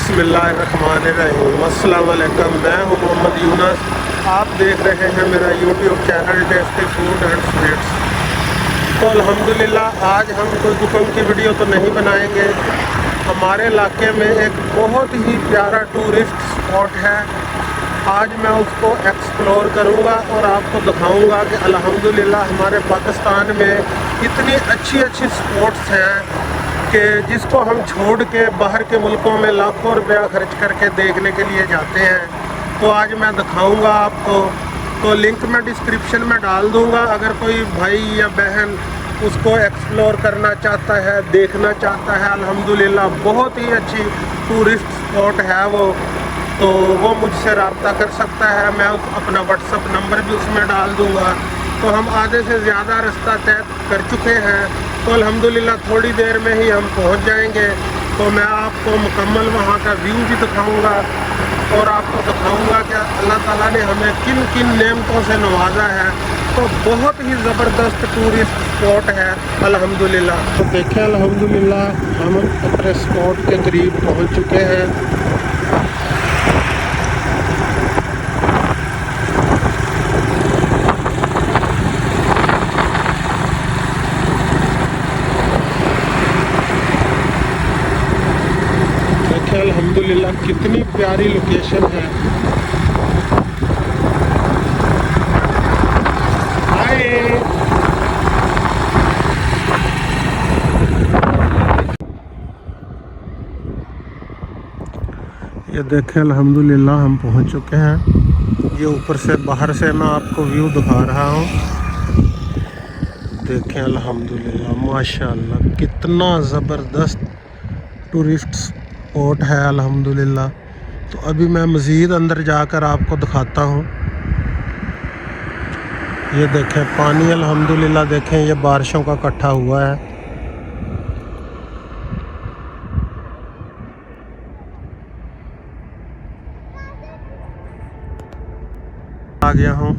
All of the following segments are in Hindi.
बिस्मिल्लाहिर्रहमानिर्रहीम। अस्सलाम वालेकुम। मैं हूं मोहम्मद यूनस। आप देख रहे हैं मेरा YouTube channel tasty food and sweets. तो अल्हम्दुलिल्लाह आज हम कोई कुकिंग की वीडियो तो नहीं बनाएंगे। हमारे इलाके में एक बहुत ही प्यारा टूरिस्ट स्पॉट है। आज मैं उसको एक्सप्लोर करूंगा और आपको दिखाऊंगा कि अल्हम्दुलिल्लाह हमारे पाकिस्तान में इतनी अच्छी अच्छी स्पॉट्स हैं कि जिसको हम छोड़ के बाहर के मुल्कों में लाखों रुपया खर्च करके देखने के लिए जाते हैं। तो आज मैं दिखाऊंगा आपको। तो लिंक मैं डिस्क्रिप्शन में डाल दूंगा। अगर कोई भाई या बहन उसको एक्सप्लोर करना चाहता है, देखना चाहता है, अल्हम्दुलिल्लाह बहुत ही अच्छी टूरिस्ट स्पॉट है वो, तो वो मुझसे रब्ता कर सकता है। मैं अपना व्हाट्सअप नंबर भी उसमें डाल दूंगा। तो हम आधे से ज़्यादा रास्ता तय कर चुके हैं, तो अल्हम्दुलिल्लाह थोड़ी देर में ही हम पहुंच जाएंगे। तो मैं आपको मुकम्मल वहां का व्यू भी दिखाऊंगा और आपको दिखाऊंगा कि अल्लाह ताला ने हमें किन किन नेमतों से नवाजा है। तो बहुत ही ज़बरदस्त टूरिस्ट स्पॉट है अल्हम्दुलिल्लाह। तो देखें अल्हम्दुलिल्लाह हम अपने स्पॉट के करीब पहुंच चुके हैं। अल्हम्दुलिल्लाह कितनी प्यारी लोकेशन है। हाय, ये देखें अल्हम्दुलिल्लाह हम पहुंच चुके हैं। ये ऊपर से बाहर से मैं आपको व्यू दिखा रहा हूँ। देखें अल्हम्दुलिल्लाह माशाल्लाह कितना ज़बरदस्त टूरिस्ट स्पॉट है अल्हम्दुलिल्लाह। तो अभी मैं मज़ीद अंदर जाकर आपको दिखाता हूँ। ये देखें पानी अल्हम्दुलिल्लाह, देखें ये बारिशों का इकट्ठा हुआ है। आ गया हूँ।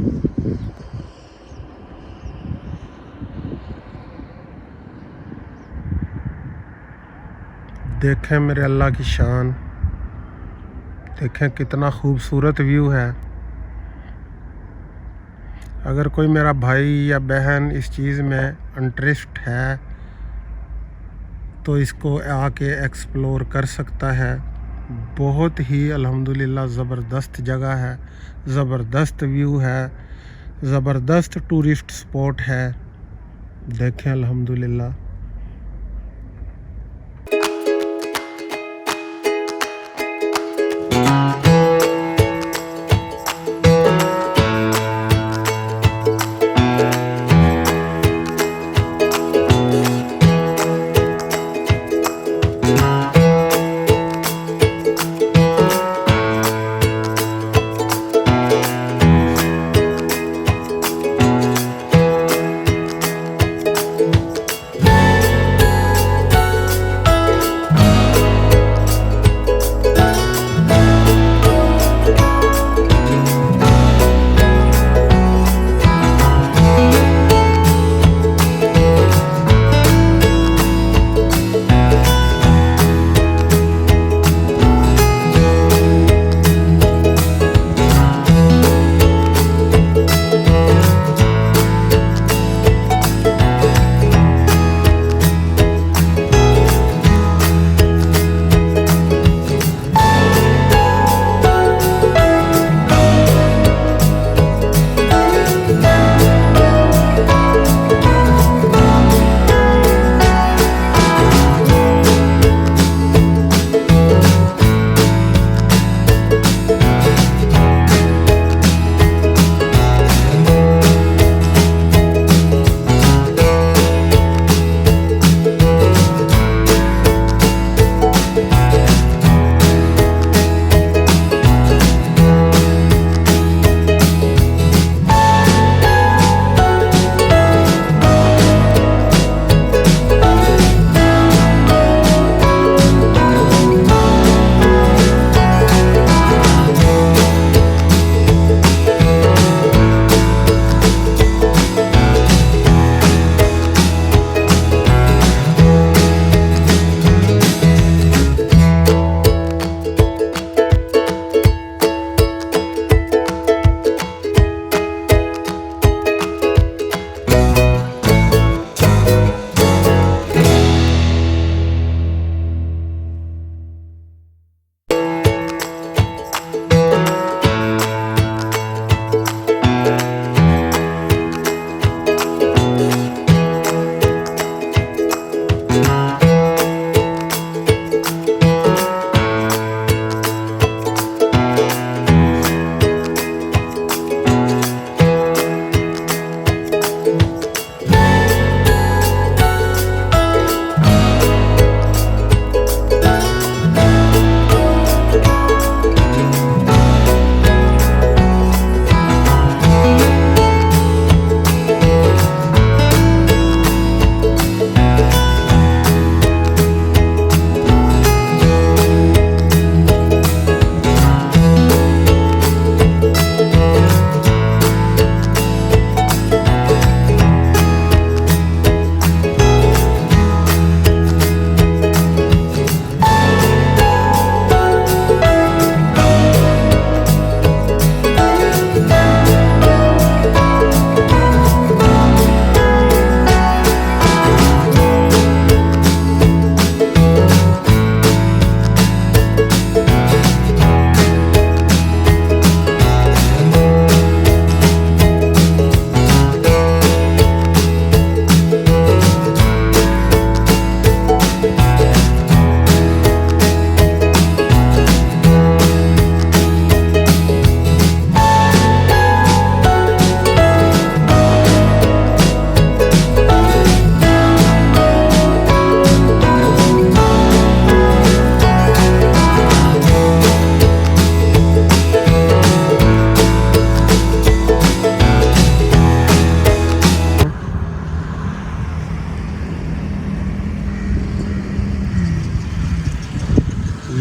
देखें मेरे अल्लाह की शान, देखें कितना खूबसूरत व्यू है। अगर कोई मेरा भाई या बहन इस चीज़ में इंटरेस्ट है तो इसको आके एक्सप्लोर कर सकता है। बहुत ही अल्हम्दुलिल्लाह ज़बरदस्त जगह है, ज़बरदस्त व्यू है, ज़बरदस्त टूरिस्ट स्पॉट है। देखें अल्हम्दुलिल्लाह।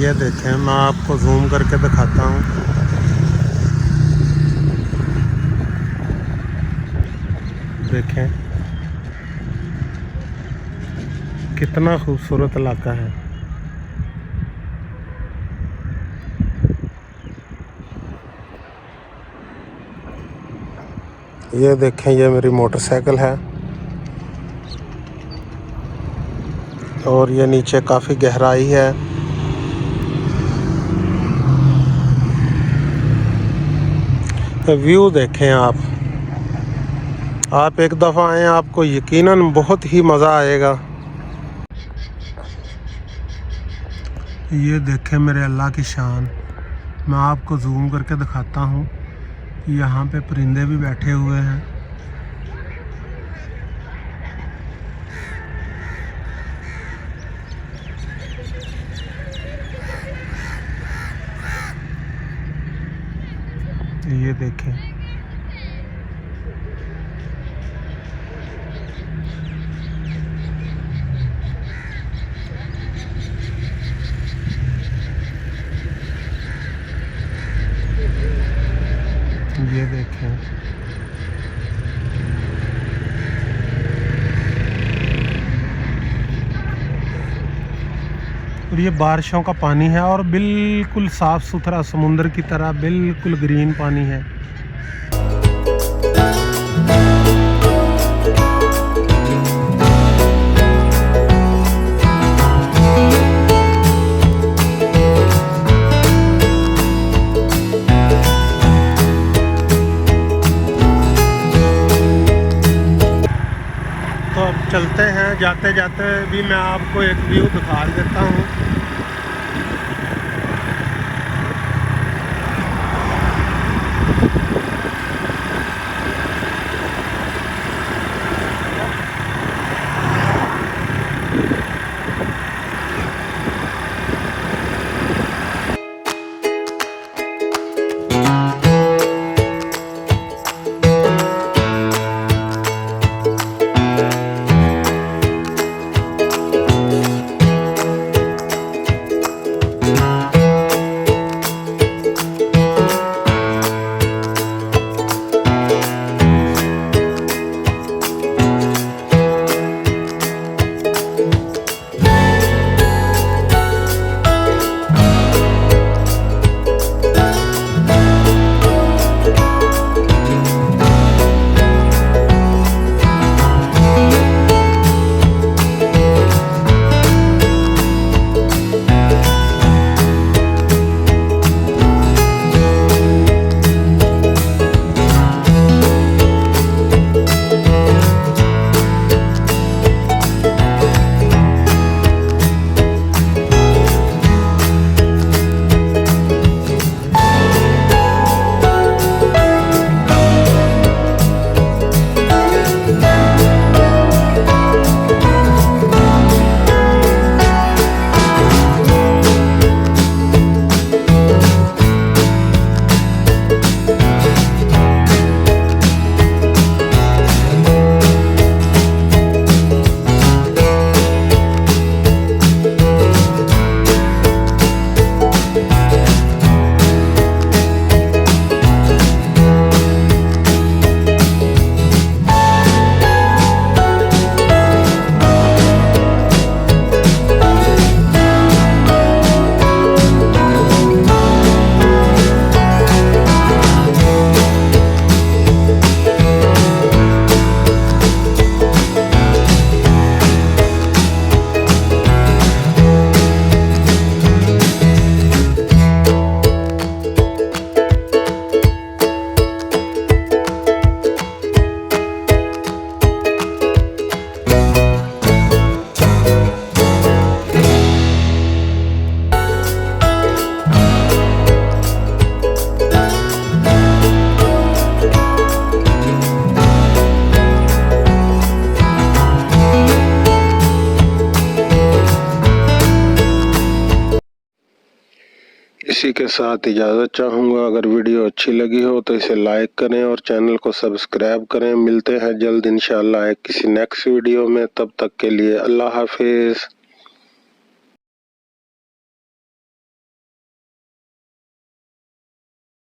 ये देखें, मैं आपको जूम करके दिखाता हूँ। देखें कितना खूबसूरत इलाका है। ये देखें, ये मेरी मोटरसाइकिल है और ये नीचे काफ़ी गहराई है। व्यू देखें आप एक दफ़ा आएँ, आपको यकीनन बहुत ही मज़ा आएगा। ये देखें मेरे अल्लाह की शान। मैं आपको जूम करके दिखाता हूँ। यहाँ पे परिंदे भी बैठे हुए हैं। ये देखें, ये देखें, और ये बारिशों का पानी है और बिल्कुल साफ़ सुथरा समुंदर की तरह बिल्कुल ग्रीन पानी है। तो अब चलते हैं, जाते जाते भी मैं आपको एक व्यू दिखा देता हूँ। इसी के साथ इजाज़त चाहूँगा। अगर वीडियो अच्छी लगी हो तो इसे लाइक करें और चैनल को सब्सक्राइब करें। मिलते हैं जल्द इंशाल्लाह किसी नेक्स्ट वीडियो में। तब तक के लिए अल्लाह हाफिज़।